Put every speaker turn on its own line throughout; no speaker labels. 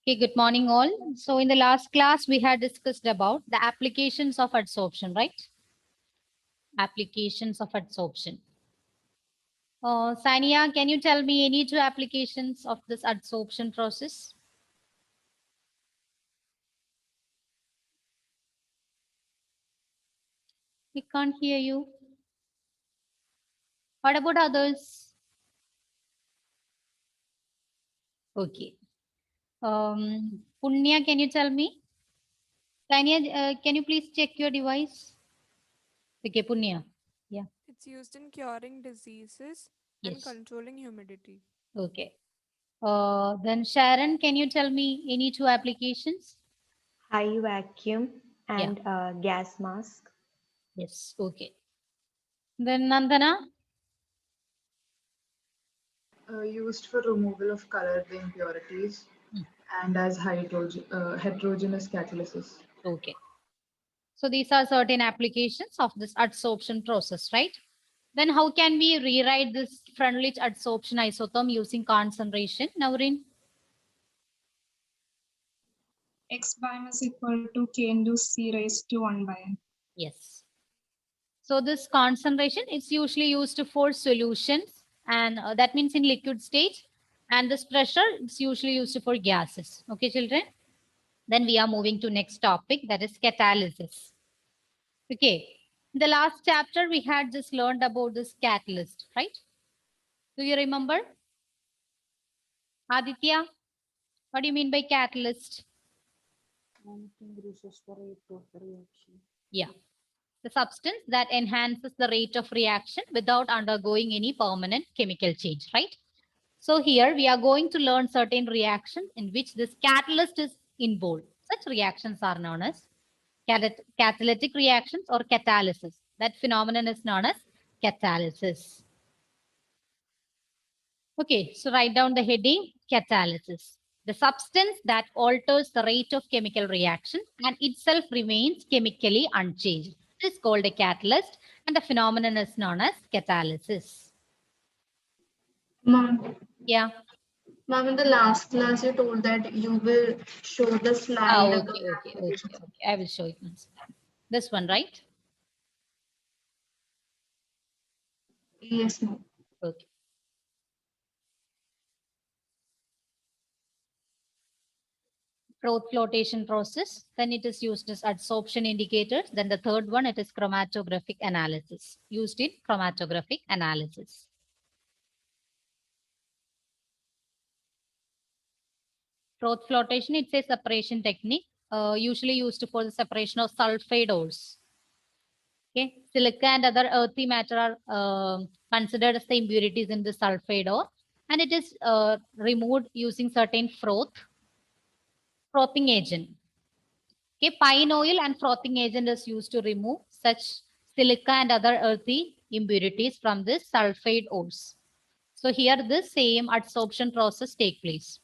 Okay, good morning all. So in the last class, we had discussed about the applications of adsorption, right? Applications of adsorption. Sania, can you tell me any two applications of this adsorption process? We can't hear you. What about others? Okay. Punya, can you tell me? Sania, can you please check your device? Okay, Punya. Yeah.
It's used in curing diseases and
Yes.
controlling humidity.
Okay. Then Sharon, can you tell me any two applications?
High vacuum
Yeah.
and gas mask.
Yes. Okay. Then Nandana.
Used for removal of colored impurities
Hmm,
and as heterogeneous catalysis.
okay. So these are certain applications of this adsorption process, right? Then how can we rewrite this Freundlich adsorption isotherm using concentration, Naurin?
X by m is equal to k into c raised to 1 by n.
Yes. So this concentration is usually used for solutions, and that means in liquid state. And this pressure is usually used for gases. Okay, children? Then we are moving to next topic, that is catalysis. Okay. In the last chapter, we had just learned about this catalyst, right? Do you remember? Aditya, what do you mean by catalyst? Yeah, the substance that enhances the rate of reaction without undergoing any permanent chemical change, right? So here we are going to learn certain reactions in which this catalyst is involved. Such reactions are known as catalytic reactions or catalysis. That phenomenon is known as catalysis. Okay, so write down the heading catalysis. The substance that alters the rate of chemical reaction and itself remains chemically unchanged. This is called a catalyst and the phenomenon is known as catalysis.
Mom,
Yeah.
mom, in the last class you told that you will show the slide about
Okay.
applications.
I will show it once. This one, right?
Yes, mom.
Okay. Froth flotation process. Then it is used as adsorption indicators. Then the third one, it is chromatographic analysis. Used in chromatographic analysis. Froth flotation, it's a separation technique, usually used for the separation of sulfide ores. Okay, silica and other earthy matter are considered as the impurities in the sulfide ore, and it is removed using certain frothing agent. Okay, pine oil and frothing agent is used to remove such silica and other earthy impurities from this sulfide ores. So here the same adsorption process take place.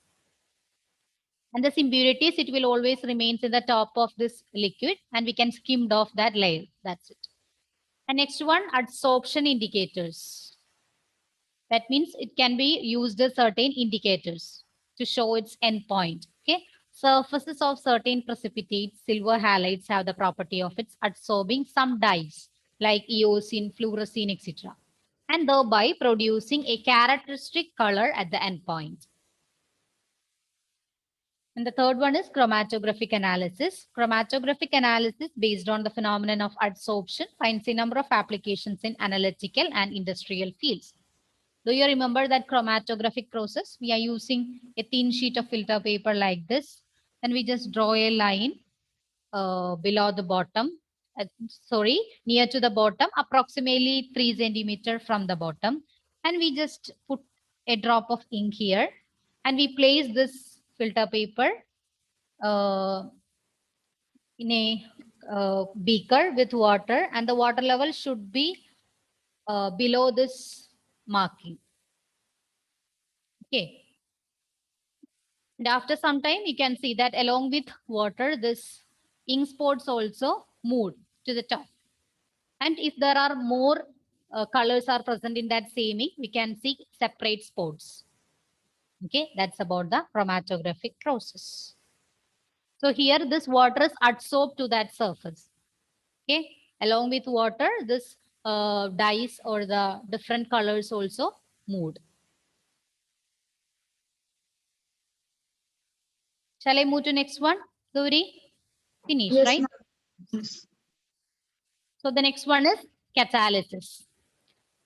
And this impurities, it will always remains in the top of this liquid and we can skim off that layer. That's it. And next one, adsorption indicators. That means it can be used as certain indicators to show its endpoint. Okay. Surfaces of certain precipitates, silver halides have the property of its adsorbing some dyes like eosine, fluorescein, etc. and thereby producing a characteristic color at the endpoint. And the third one is chromatographic analysis. Chromatographic analysis based on the phenomenon of adsorption finds a number of applications in analytical and industrial fields. Do you remember that chromatographic process? We are using a thin sheet of filter paper like this. Then we just draw a line below the bottom. Near to the bottom, approximately 3 centimeter from the bottom. And we just put a drop of ink here. And we place this filter paper in a beaker with water, and the water level should be below this marking. Okay. And after some time, you can see that along with water, this ink spots also moved to the top. And if there are more colors are present in that same ink, we can see separate spots. Okay, that's about the chromatographic process. So here this water is adsorbed to that surface. Okay, along with water, this dyes or the different colors also moved. Shall I move to next one, Gauri? Finish,
Yes,
right?
ma'am. Yes.
So the next one is catalysis.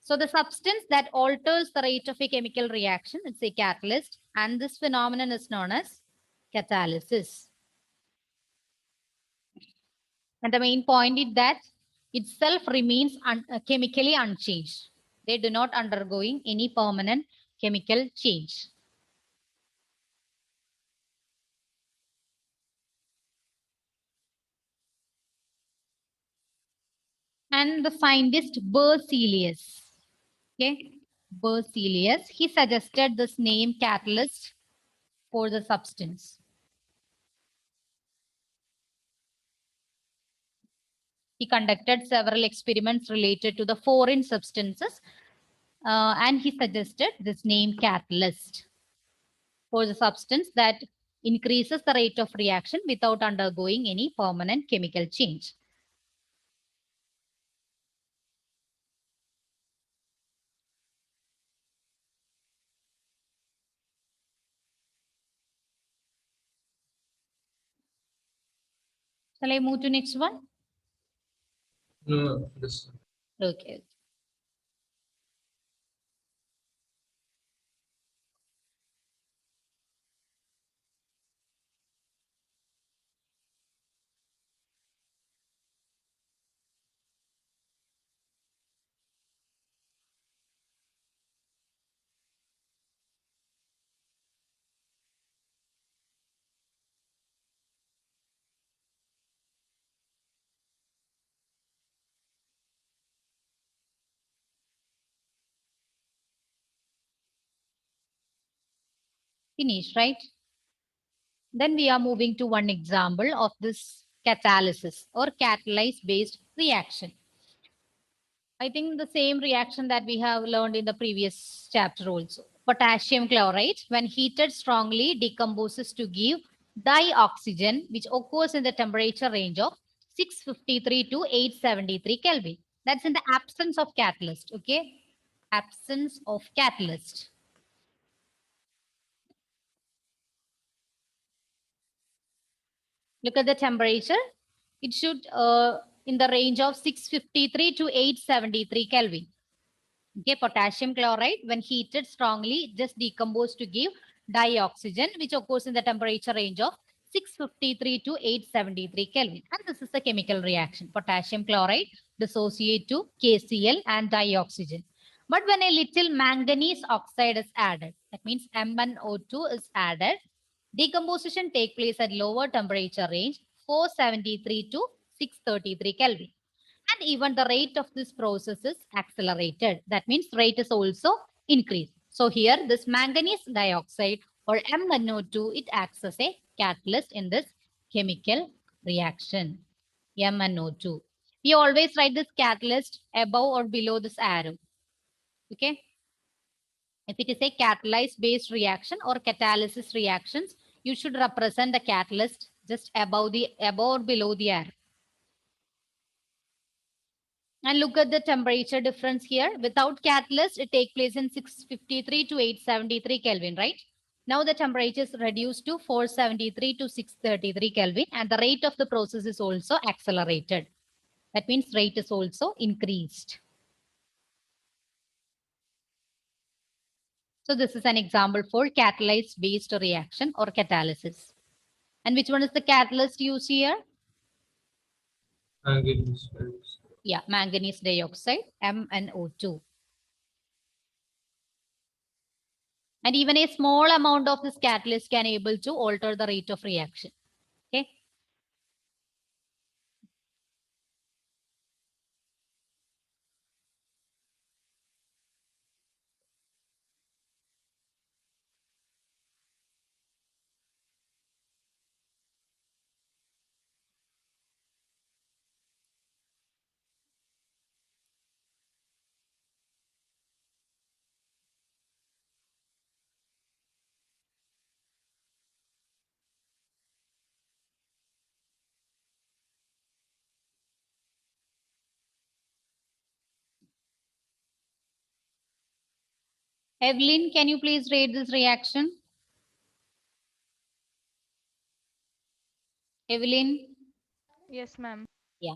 So the substance that alters the rate of a chemical reaction, it's a catalyst, and this phenomenon is known as catalysis. And the main point is that itself remains chemically unchanged. They do not undergoing any permanent chemical change. And the scientist Berzelius, okay, Berzelius, he suggested this name catalyst for the substance. He conducted several experiments related to the foreign substances and he suggested this name catalyst for the substance that increases the rate of reaction without undergoing any permanent chemical change. Shall I move to next one?
No, this.
Okay. Finish, right? Then we are moving to one example of this catalysis or catalyze based reaction. I think the same reaction that we have learned in the previous chapter also. Potassium chloride, when heated strongly, decomposes to give dioxygen, which occurs in the temperature range of 653 to 873 Kelvin. That's in the absence of catalyst, okay? Absence of catalyst. Look at the temperature. It should in the range of 653 to 873 Kelvin. Okay, potassium chloride, when heated strongly, just decompose to give dioxygen, which occurs in the temperature range of 653 to 873 Kelvin. And this is the chemical reaction. Potassium chloride dissociate to KCl and dioxygen. But when a little manganese oxide is added, that means MnO2 is added, decomposition take place at lower temperature range 473 to 633 Kelvin. And even the rate of this process is accelerated. That means rate is also increased. So here this manganese dioxide or MnO2, it acts as a catalyst in this chemical reaction. MnO2. We always write this catalyst above or below this arrow. Okay. If it is a catalyzed based reaction or catalysis reactions, you should represent the catalyst just above or below the arrow. And look at the temperature difference here. Without catalyst, it takes place in 653 to 873 Kelvin, right? Now the temperature is reduced to 473 to 633 Kelvin and the rate of the process is also accelerated. That means rate is also increased. So this is an example for catalyzed based reaction or catalysis. And which one is the catalyst used here?
Manganese.
Yeah, manganese dioxide, MnO2. And even a small amount of this catalyst can able to alter the rate of reaction. Okay. Evelyn, can you please read this reaction? Evelyn?
Yes, ma'am.
Yeah.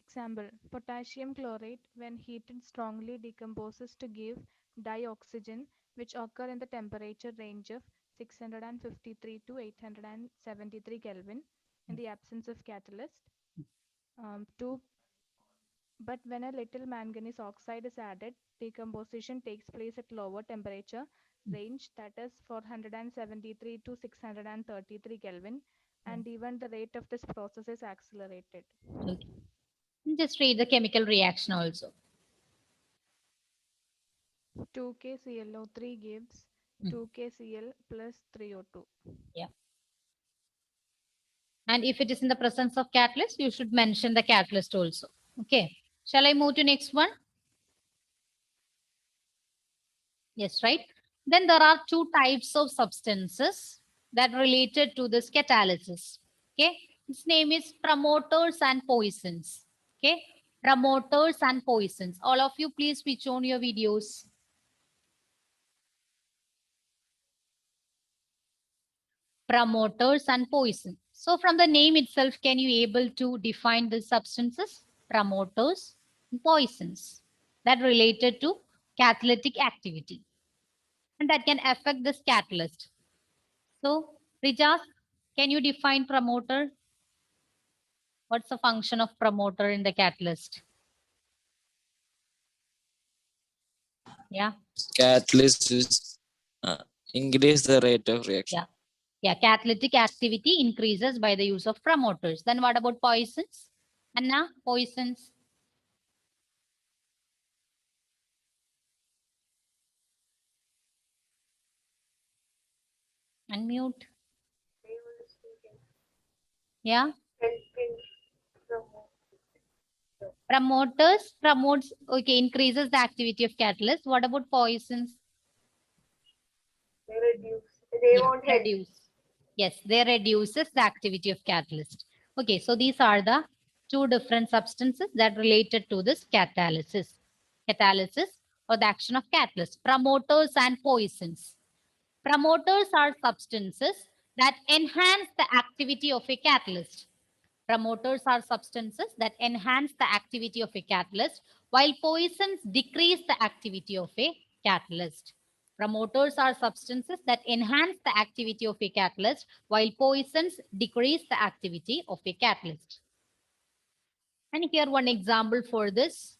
Example, potassium chlorate when heated strongly decomposes to give dioxygen, which occur in the temperature range of 653 to 873 Kelvin in the absence of catalyst. 2. But when a little manganese oxide is added, decomposition takes place at lower temperature range, that is 473 to 633 Kelvin, and even the rate of this process is accelerated.
Okay. Just read the chemical reaction also.
2KClO3 gives 2KCl plus 3O2.
Yeah. And if it is in the presence of catalyst, you should mention the catalyst also. Okay. Shall I move to next one? Yes, right. Then there are two types of substances that related to this catalysis. Okay. Its name is promoters and poisons. Okay. Promoters and poisons. All of you, please switch on your videos. Promoters and poison. So from the name itself, can you able to define the substances? Promoters and poisons that related to catalytic activity and that can affect this catalyst. So Rijas, can you define promoter? What's the function of promoter in the catalyst? Yeah.
Catalyst is increase the rate of reaction.
Yeah. Yeah, catalytic activity increases by the use of promoters. Then what about poisons? Anna, poisons. Unmute. Yeah. Promoters promotes, okay, increases the activity of catalyst. What about poisons?
They reduce. They won't help.
Reduce. Yes, they reduces the activity of catalyst. Okay, so these are the two different substances that related to this catalysis. Catalysis or the action of catalyst. Promoters and poisons. Promoters are substances that enhance the activity of a catalyst. Promoters are substances that enhance the activity of a catalyst, while poisons decrease the activity of a catalyst. Promoters are substances that enhance the activity of a catalyst, while poisons decrease the activity of a catalyst. And here one example for this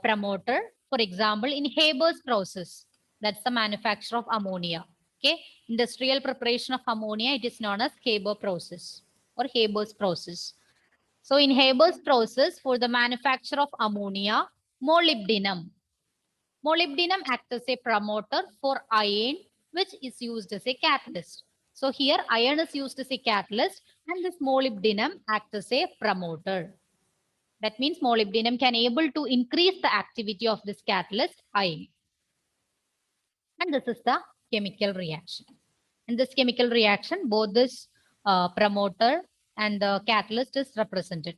promoter. For example, in Haber's process, that's the manufacture of ammonia. Okay, industrial preparation of ammonia, it is known as Haber process or Haber's process. So in Haber's process, for the manufacture of ammonia, molybdenum acts as a promoter for iron, which is used as a catalyst. So here iron is used as a catalyst and this molybdenum acts as a promoter. That means molybdenum can able to increase the activity of this catalyst iron. And this is the chemical reaction. In this chemical reaction, both this promoter and the catalyst is represented.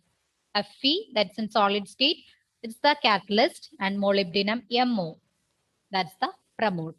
Fe, that's in solid state, it's the catalyst, and molybdenum MO, that's the promoter.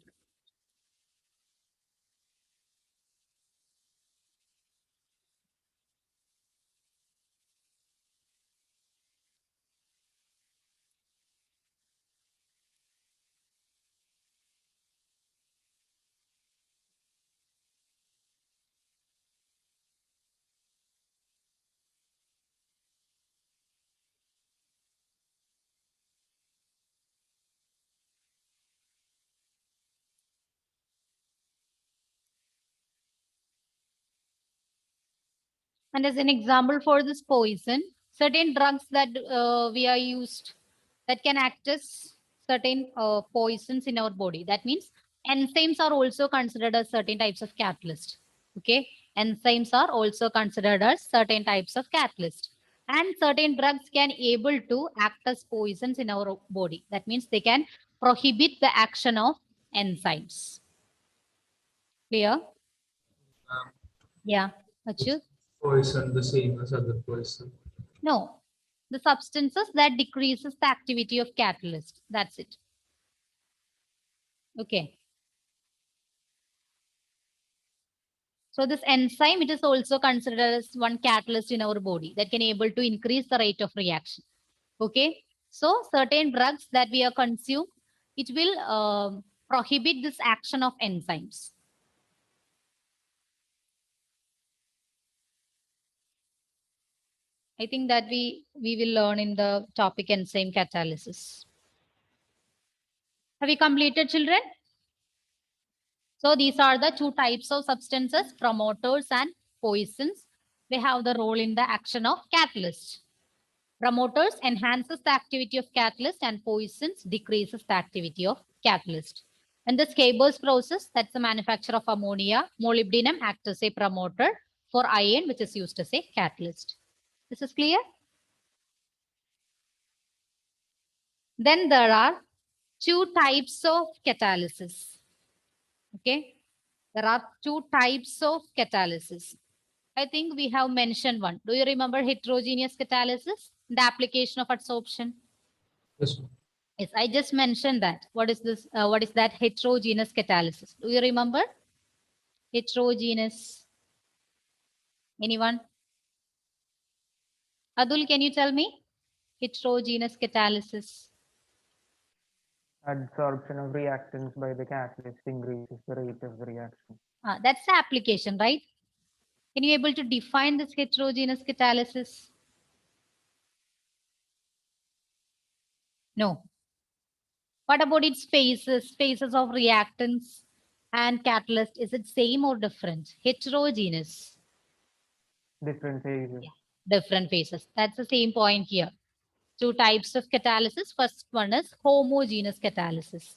And as an example for this poison, certain drugs that we are used that can act as certain poisons in our body. That means enzymes are also considered as certain types of catalyst. Okay, enzymes are also considered as certain types of catalyst. And certain drugs can able to act as poisons in our body. That means they can prohibit the action of enzymes. Clear? Yeah, Achyut?
Poison the same as other poison.
No, the substances that decreases the activity of catalyst. That's it. Okay. So this enzyme, it is also considered as one catalyst in our body that can able to increase the rate of reaction. Okay. So certain drugs that we are consume, it will prohibit this action of enzymes. I think that we will learn in the topic enzyme catalysis. Have you completed, children? So these are the two types of substances, promoters and poisons. They have the role in the action of catalyst. Promoters enhances the activity of catalyst and poisons decreases the activity of catalyst. And the Schaeber's process, that's the manufacture of ammonia, molybdenum acts as a promoter for iron, which is used as a catalyst. This is clear? Then there are two types of catalysis. Okay. There are two types of catalysis. I think we have mentioned one. Do you remember heterogeneous catalysis? The application of adsorption.
Yes, ma'am.
Yes, I just mentioned that. What is this? What is that heterogeneous catalysis? Do you remember? Heterogeneous. Anyone? Adul, can you tell me? Heterogeneous catalysis.
Adsorption of reactants by the catalyst increases the rate of the reaction.
That's the application, right? Can you able to define this heterogeneous catalysis? No. What about its phases? Phases of reactants and catalyst. Is it same or different? Heterogeneous.
Different phases.
Yeah, different phases. That's the same point here. Two types of catalysis. First one is homogeneous catalysis.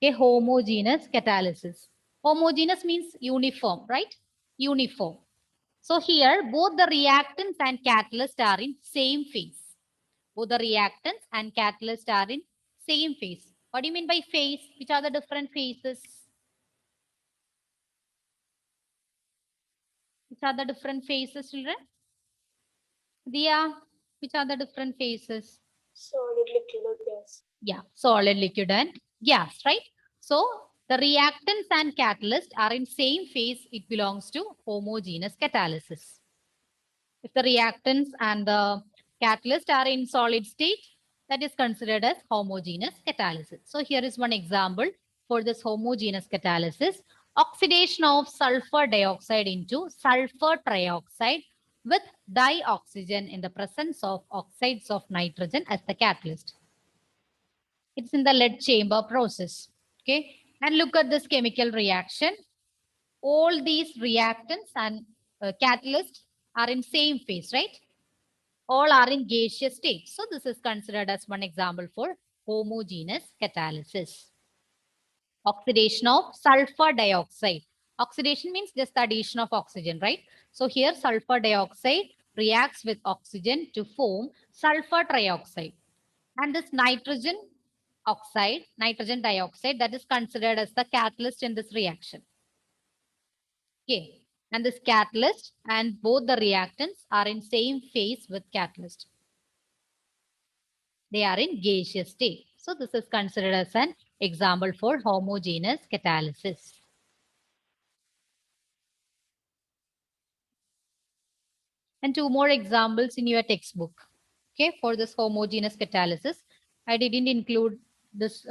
Okay, homogeneous catalysis. Homogeneous means uniform, right? Uniform. So here, both the reactants and catalyst are in same phase. Both the reactants and catalyst are in same phase. What do you mean by phase? Which are the different phases? Which are the different phases, children? Dia, which are the different phases?
Solid, liquid, or gas.
Yeah, solid, liquid, and gas, right? So the reactants and catalyst are in same phase. It belongs to homogeneous catalysis. If the reactants and the catalyst are in solid state, that is considered as homogeneous catalysis. So here is one example for this homogeneous catalysis. Oxidation of sulfur dioxide into sulfur trioxide with dioxygen in the presence of oxides of nitrogen as the catalyst. It's in the lead chamber process. Okay. And look at this chemical reaction. All these reactants and catalysts are in same phase, right? All are in gaseous state. So this is considered as one example for homogeneous catalysis. Oxidation of sulfur dioxide. Oxidation means just the addition of oxygen, right? So here sulfur dioxide reacts with oxygen to form sulfur trioxide. And this nitrogen oxide, nitrogen dioxide, that is considered as the catalyst in this reaction. Okay. And this catalyst and both the reactants are in same phase with catalyst. They are in gaseous state. So this is considered as an example for homogeneous catalysis. And two more examples in your textbook. Okay, for this homogeneous catalysis. I didn't include this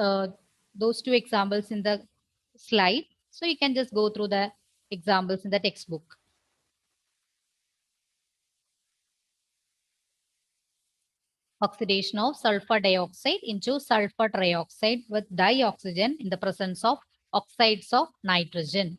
those two examples in the slide. So you can just go through the examples in the textbook. Oxidation of sulfur dioxide into sulfur trioxide with dioxygen in the presence of oxides of nitrogen.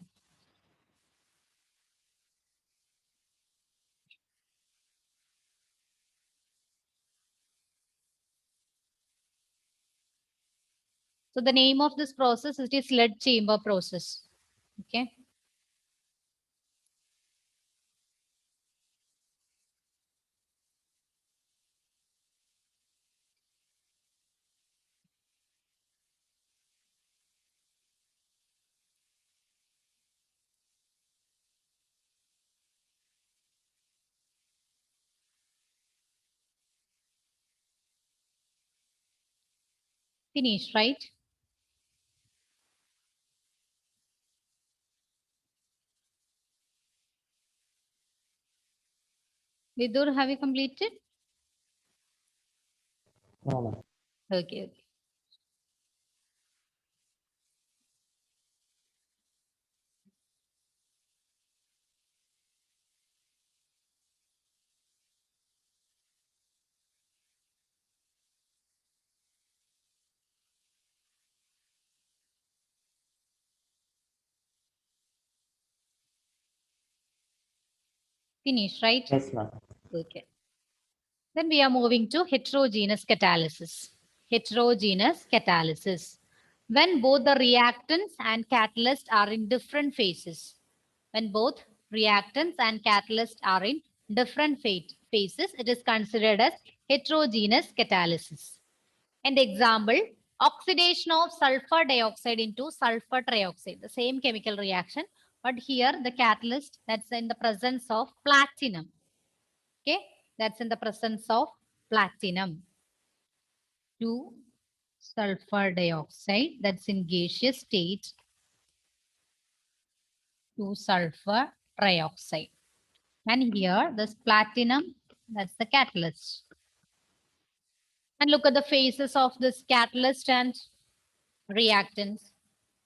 So the name of this process is lead chamber process. Okay. Finished, right? Vidur, have you completed?
No, ma'am.
Okay, okay. Finish, right?
Yes, ma'am.
Okay. Then we are moving to heterogeneous catalysis. Heterogeneous catalysis. When both the reactants and catalyst are in different phases. When both reactants and catalyst are in different phases, it is considered as heterogeneous catalysis. And the example, oxidation of sulfur dioxide into sulfur trioxide, the same chemical reaction, but here the catalyst that's in the presence of platinum. Okay, that's in the presence of platinum. 2 sulfur dioxide, that's in gaseous state, to sulfur trioxide. And here this platinum, that's the catalyst. And look at the phases of this catalyst and reactants.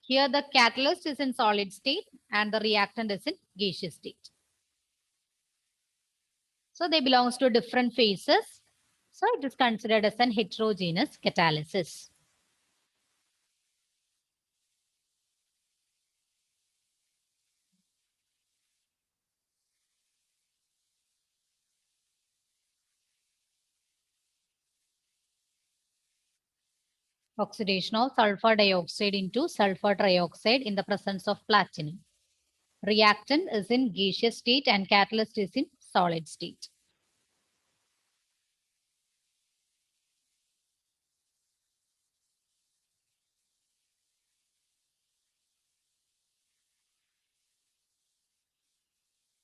Here the catalyst is in solid state and the reactant is in gaseous state. So they belongs to different phases. So it is considered as an heterogeneous catalysis. Oxidation of sulfur dioxide into sulfur trioxide in the presence of platinum. Reactant is in gaseous state and catalyst is in solid state.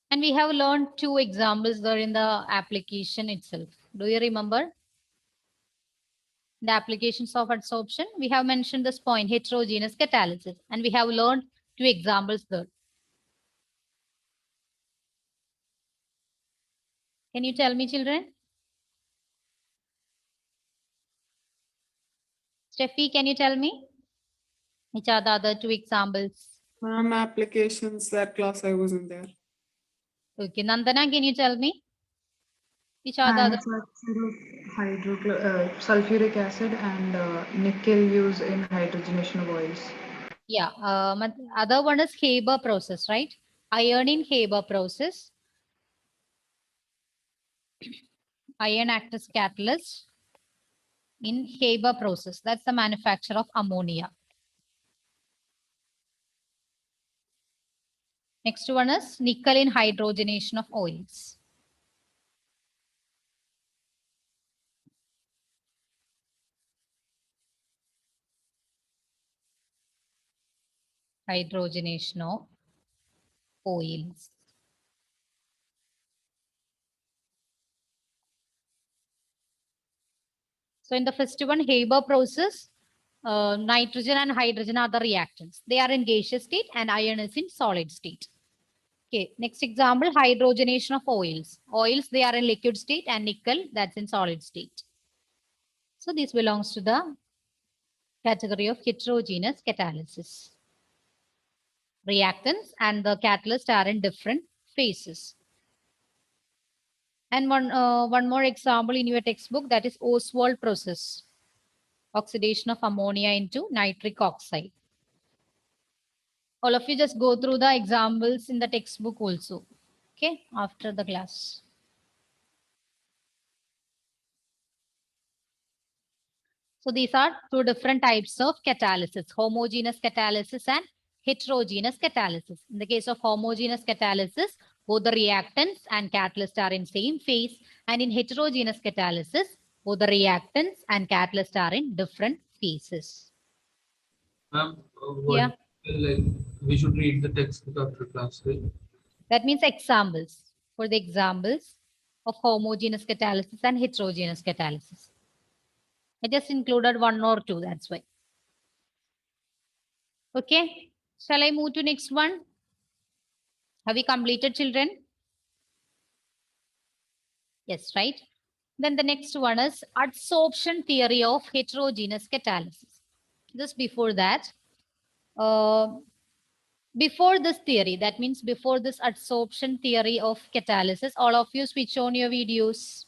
And we have learned 2 examples there in the application itself. Do you remember? The applications of adsorption, we have mentioned this point, heterogeneous catalysis, and we have learned 2 examples there. Can you tell me, children? Steffi, can you tell me? Which are the other 2 examples?
Ma'am, applications, that class I wasn't there.
Okay, Nandana, can you tell me? Which are the other?
Manufacture of sulfuric acid and nickel use in hydrogenation of oils.
Yeah, other one is Haber process, right? Iron in Haber process. Iron acts as catalyst in Haber process. That's the manufacture of ammonia. Next one is nickel in hydrogenation of oils. Hydrogenation of oils. So in the first one, Haber process, nitrogen and hydrogen are the reactants. They are in gaseous state and iron is in solid state. Okay, next example, hydrogenation of oils. Oils, they are in liquid state and nickel, that's in solid state. So this belongs to the category of heterogeneous catalysis. Reactants and the catalyst are in different phases. And one more example in your textbook, that is Ostwald process. Oxidation of ammonia into nitric oxide. All of you just go through the examples in the textbook also. Okay, after the class. So these are 2 different types of catalysis, homogeneous catalysis and heterogeneous catalysis. In the case of homogeneous catalysis, both the reactants and catalysts are in same phase. And in heterogeneous catalysis, both the reactants and catalysts are in different phases.
Ma'am,
Yeah.
like we should read the textbook after class, right?
That means examples. For the examples of homogeneous catalysis and heterogeneous catalysis. I just included 1 or 2, that's why. Okay, shall I move to next one? Have we completed, children? Yes, right. Then the next one is adsorption theory of heterogeneous catalysis. Just before that, before this theory, that means before this adsorption theory of catalysis, all of you switch on your videos.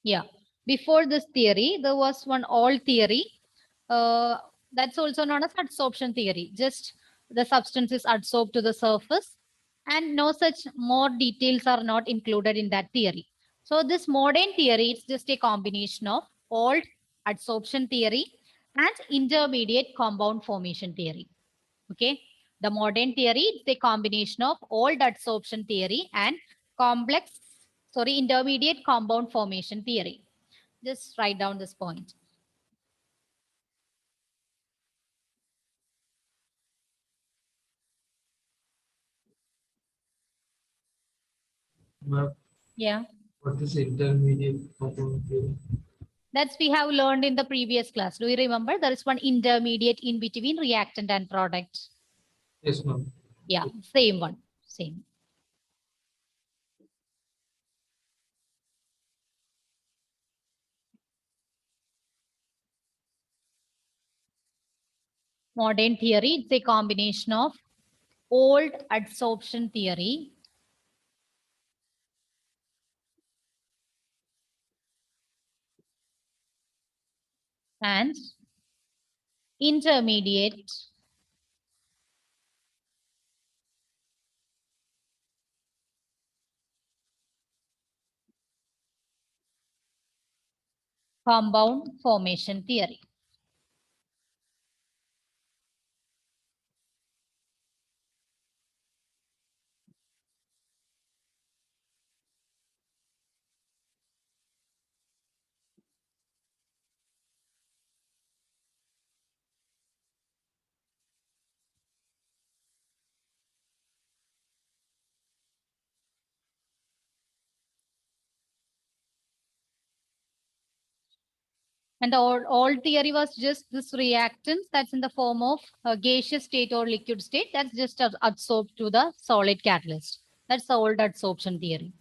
Yeah, before this theory, there was one old theory. That's also known as adsorption theory. Just the substance is adsorbed to the surface, and no such more details are not included in that theory. So this modern theory is just a combination of old adsorption theory and intermediate compound formation theory. Okay, the modern theory is a combination of old adsorption theory and intermediate compound formation theory. Just write down this point.
Ma'am,
Yeah,
what is intermediate compound theory?
that's we have learned in the previous class. Do you remember? There is one intermediate in between reactant and product.
Yes, ma'am.
Yeah, same one, same. Modern theory, it's a combination of old adsorption theory and intermediate compound formation theory. And the old theory was just this reactance that's in the form of a gaseous state or liquid state that's just adsorbed to the solid catalyst. That's the old adsorption theory.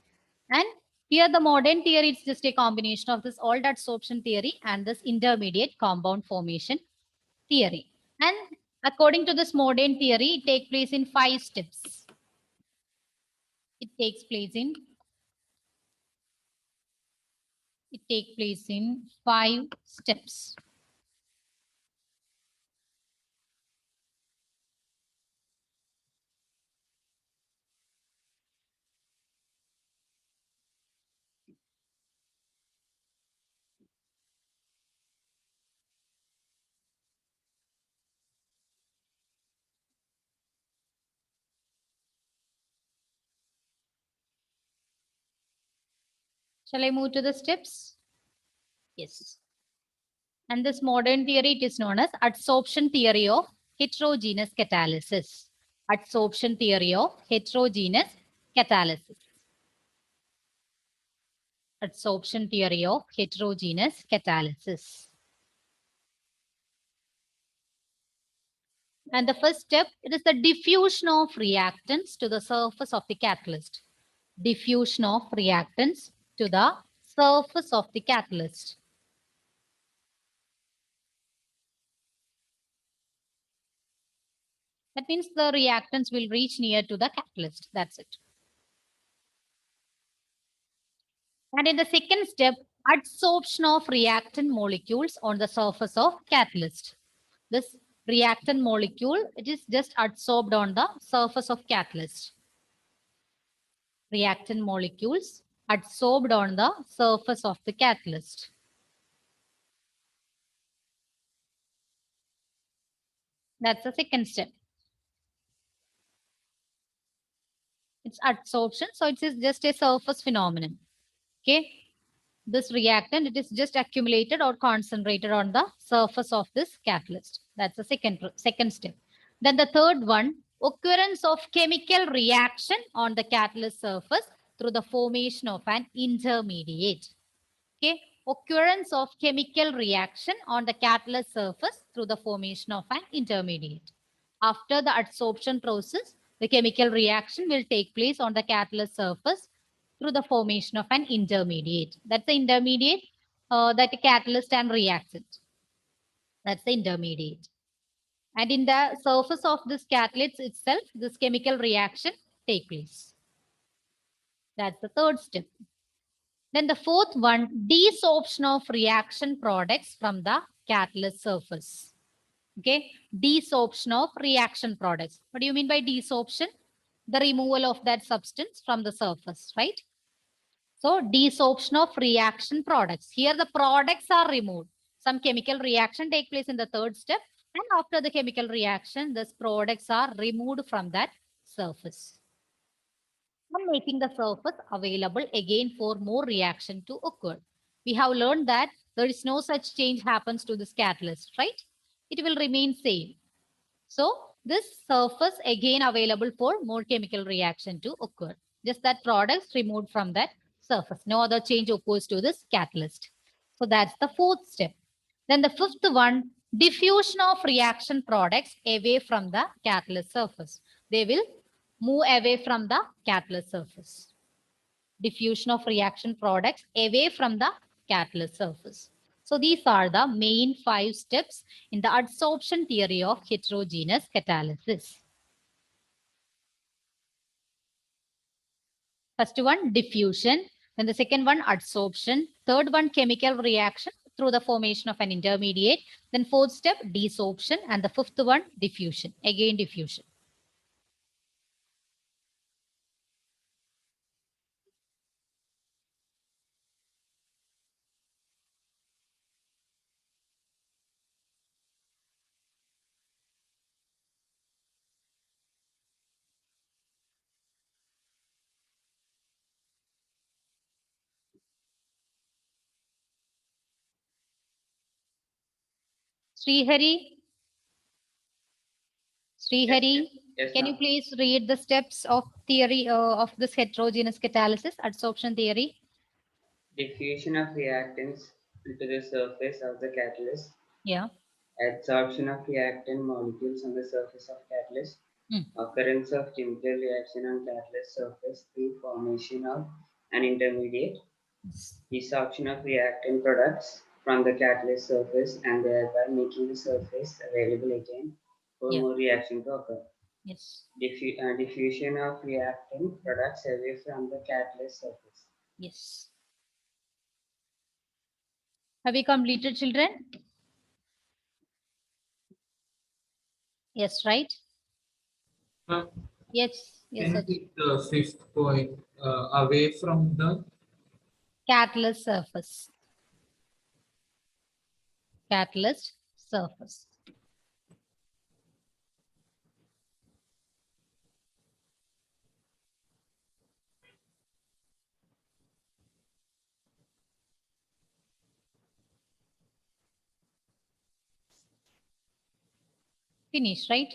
And here the modern theory is just a combination of this old adsorption theory and this intermediate compound formation theory. And according to this modern theory, it takes place in 5 steps. It takes place in 5 steps. Shall I move to the steps? Yes. And this modern theory, it is known as adsorption theory of heterogeneous catalysis. Adsorption theory of heterogeneous catalysis. Adsorption theory of heterogeneous catalysis. And the first step, it is the diffusion of reactants to the surface of the catalyst. Diffusion of reactants to the surface of the catalyst. That means the reactants will reach near to the catalyst. That's it. And in the second step, adsorption of reactant molecules on the surface of catalyst. This reactant molecule, it is just adsorbed on the surface of catalyst. Reactant molecules adsorbed on the surface of the catalyst. That's the second step. It's adsorption, so it is just a surface phenomenon. Okay. This reactant, it is just accumulated or concentrated on the surface of this catalyst. That's the second step. Then the third one, occurrence of chemical reaction on the catalyst surface through the formation of an intermediate. Okay, occurrence of chemical reaction on the catalyst surface through the formation of an intermediate. After the adsorption process, the chemical reaction will take place on the catalyst surface through the formation of an intermediate. That's the intermediate, that catalyst and reactant. That's the intermediate. And in the surface of this catalyst itself, this chemical reaction take place. That's the third step. Then the fourth one, desorption of reaction products from the catalyst surface. Okay, desorption of reaction products. What do you mean by desorption? The removal of that substance from the surface, right? So desorption of reaction products. Here the products are removed. Some chemical reaction take place in the third step, and after the chemical reaction, these products are removed from that surface, and making the surface available again for more reaction to occur. We have learned that there is no such change happens to this catalyst, right? It will remain same. So this surface again available for more chemical reaction to occur. Just that products removed from that surface. No other change occurs to this catalyst. So that's the fourth step. Then the fifth one, diffusion of reaction products away from the catalyst surface. They will move away from the catalyst surface. Diffusion of reaction products away from the catalyst surface. So these are the main 5 steps in the adsorption theory of heterogeneous catalysis. First one, diffusion. Then the second one, adsorption. Third one, chemical reaction through the formation of an intermediate. Then fourth step, desorption. And the fifth one, diffusion. Again, diffusion. Srihari,
Yes,
can you
ma'am.
please read the steps of theory of this heterogeneous catalysis, adsorption theory?
Diffusion of reactants into the surface of the catalyst.
Yeah.
Adsorption of reactant molecules on the surface of catalyst. Occurrence of chemical reaction on catalyst surface through formation of an intermediate. Desorption of reactant products from the catalyst surface and thereby making the surface available again for more reaction to occur.
Yes.
Diffusion of reactant products away from the catalyst surface.
Yes. Have you completed, children? Yes, right? Yes. Yes,
Can you
sir.
pick the fifth point away from the
Catalyst surface. Catalyst surface. Finish, right?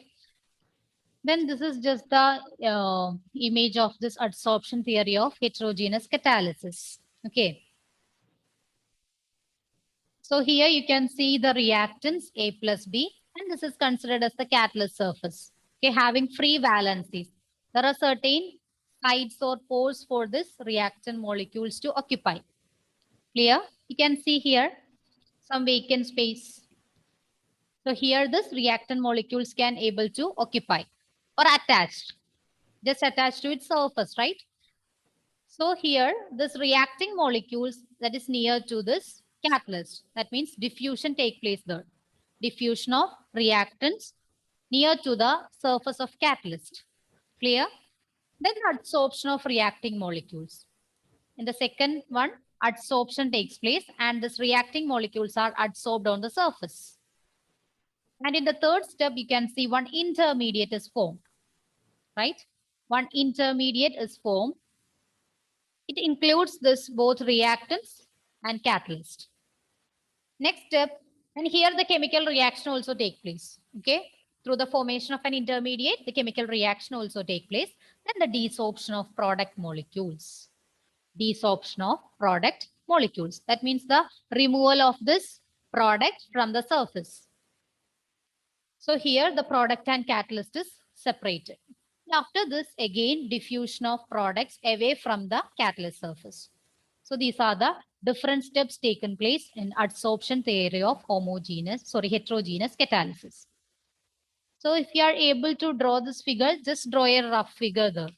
Then this is just the image of this adsorption theory of heterogeneous catalysis. Okay. So here you can see the reactants A plus B, and this is considered as the catalyst surface. Okay, having free valencies. There are certain sites or pores for this reactant molecules to occupy. Clear? You can see here some vacant space. So here this reactant molecules can able to occupy or attached. Just attached to its surface, right? So here this reacting molecules that is near to this catalyst. That means diffusion take place there. Diffusion of reactants near to the surface of catalyst. Clear? Then adsorption of reacting molecules. In the second one, adsorption takes place and this reacting molecules are adsorbed on the surface. And in the third step, you can see one intermediate is formed, right? One intermediate is formed. It includes this both reactants and catalyst. Next step, and here the chemical reaction also take place, okay? Through the formation of an intermediate, the chemical reaction also take place. Then the desorption of product molecules. Desorption of product molecules. That means the removal of this product from the surface. So here the product and catalyst is separated. After this, again, diffusion of products away from the catalyst surface. So these are the different steps taken place in adsorption theory of heterogeneous catalysis. So if you are able to draw this figure, just draw a rough figure there.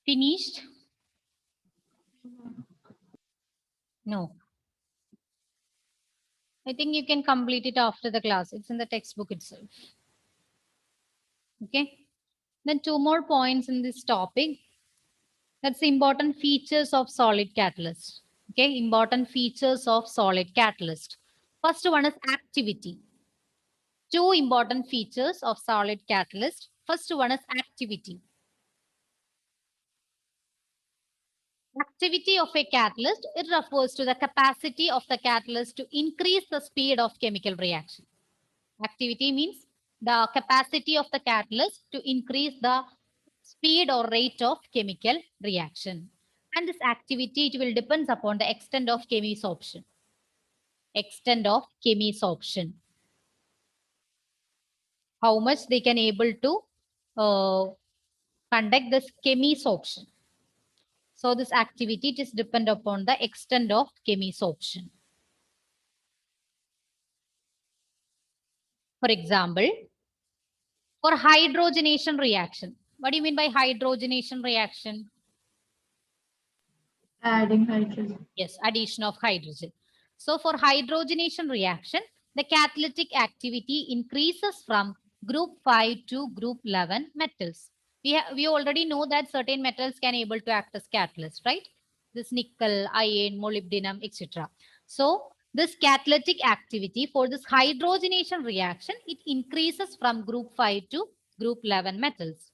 Finished? No. I think you can complete it after the class. It's in the textbook itself. Okay. Then two more points in this topic. That's the important features of solid catalyst. Okay. Important features of solid catalyst. First one is activity. Two important features of solid catalyst. First one is activity. Activity of a catalyst, it refers to the capacity of the catalyst to increase the speed of chemical reaction. Activity means the capacity of the catalyst to increase the speed or rate of chemical reaction. And this activity, it will depend upon the extent of chemisorption. Extent of chemisorption. How much they can able to conduct this chemisorption. So this activity just depend upon the extent of chemisorption. For example, for hydrogenation reaction. What do you mean by hydrogenation reaction?
Adding hydrogen.
Yes, addition of hydrogen. So for hydrogenation reaction, the catalytic activity increases from group 5 to group 11 metals. We already know that certain metals can able to act as catalyst, right? This nickel, iron, molybdenum, etc. So this catalytic activity for this hydrogenation reaction, it increases from group 5 to group 11 metals.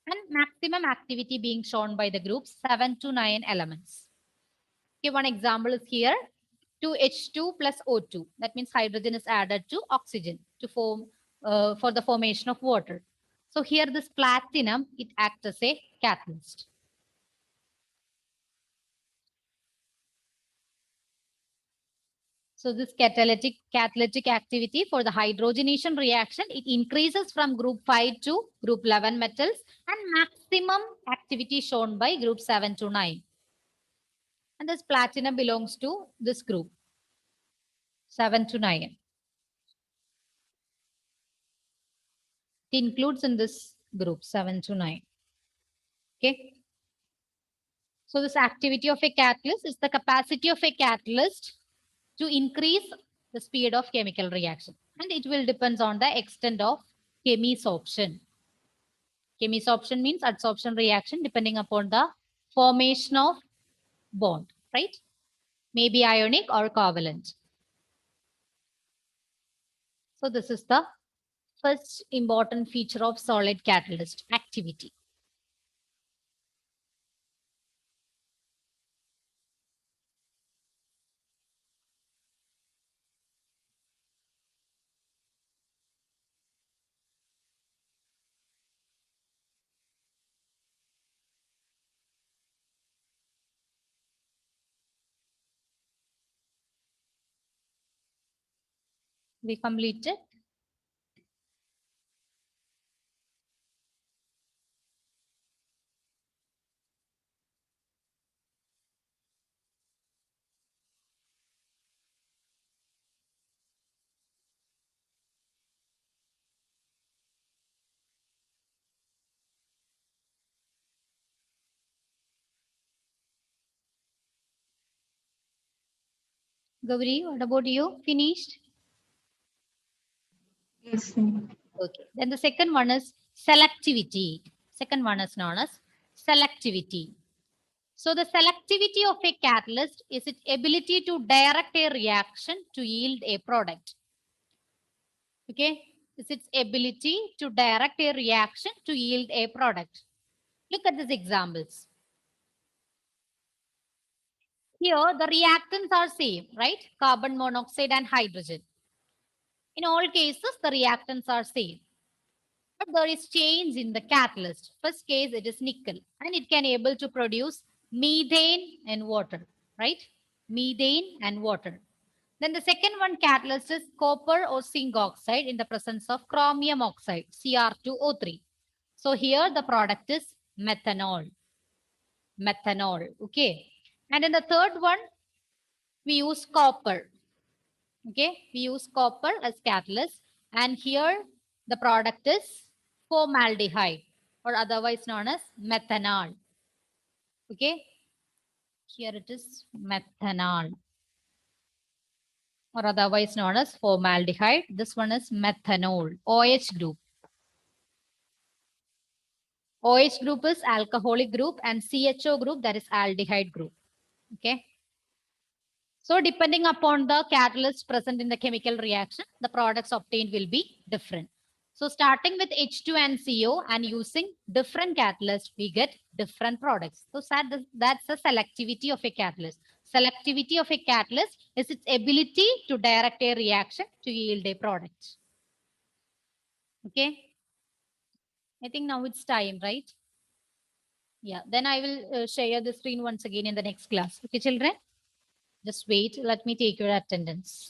And maximum activity being shown by the groups 7 to 9 elements. Okay, one example is here. 2H2 plus O2. That means hydrogen is added to oxygen to form for the formation of water. So here this platinum, it acts as a catalyst. So this catalytic activity for the hydrogenation reaction, it increases from group 5 to group 11 metals, and maximum activity shown by group 7 to 9. And this platinum belongs to this group 7 to 9. It includes in this group 7 to 9. Okay. So this activity of a catalyst is the capacity of a catalyst to increase the speed of chemical reaction. And it will depend on the extent of chemisorption. Chemisorption means adsorption reaction depending upon the formation of bond, right? may be ionic or covalent. So this is the first important feature of solid catalyst, activity. We completed. Gauri, what about you? Finished?
Yes, ma'am.
Okay. Then the second one is selectivity. Second one is known as selectivity. So the selectivity of a catalyst is its ability to direct a reaction to yield a product. Okay. It's its ability to direct a reaction to yield a product. Look at these examples. Here, the reactants are same, right? Carbon monoxide and hydrogen. In all cases, the reactants are same. But there is change in the catalyst. First case, it is nickel, and it can able to produce methane and water, right? Methane and water. Then the second one catalyst is copper or zinc oxide in the presence of chromium oxide, Cr2O3. So here the product is methanol. Methanol, okay. And in the third one, we use copper. Okay, we use copper as catalyst, and here the product is formaldehyde, or otherwise known as methanol. Okay, here it is methanol, or otherwise known as formaldehyde. This one is methanol, OH group. OH group is alcoholic group, and CHO group, that is aldehyde group. Okay. So depending upon the catalyst present in the chemical reaction, the products obtained will be different. So starting with H2 and CO and using different catalysts, we get different products. So that's the selectivity of a catalyst. Selectivity of a catalyst is its ability to direct a reaction to yield a product. Okay. I think now it's time, right? Yeah, then I will share the screen once again in the next class. Okay, children? Just wait. Let me take your attendance.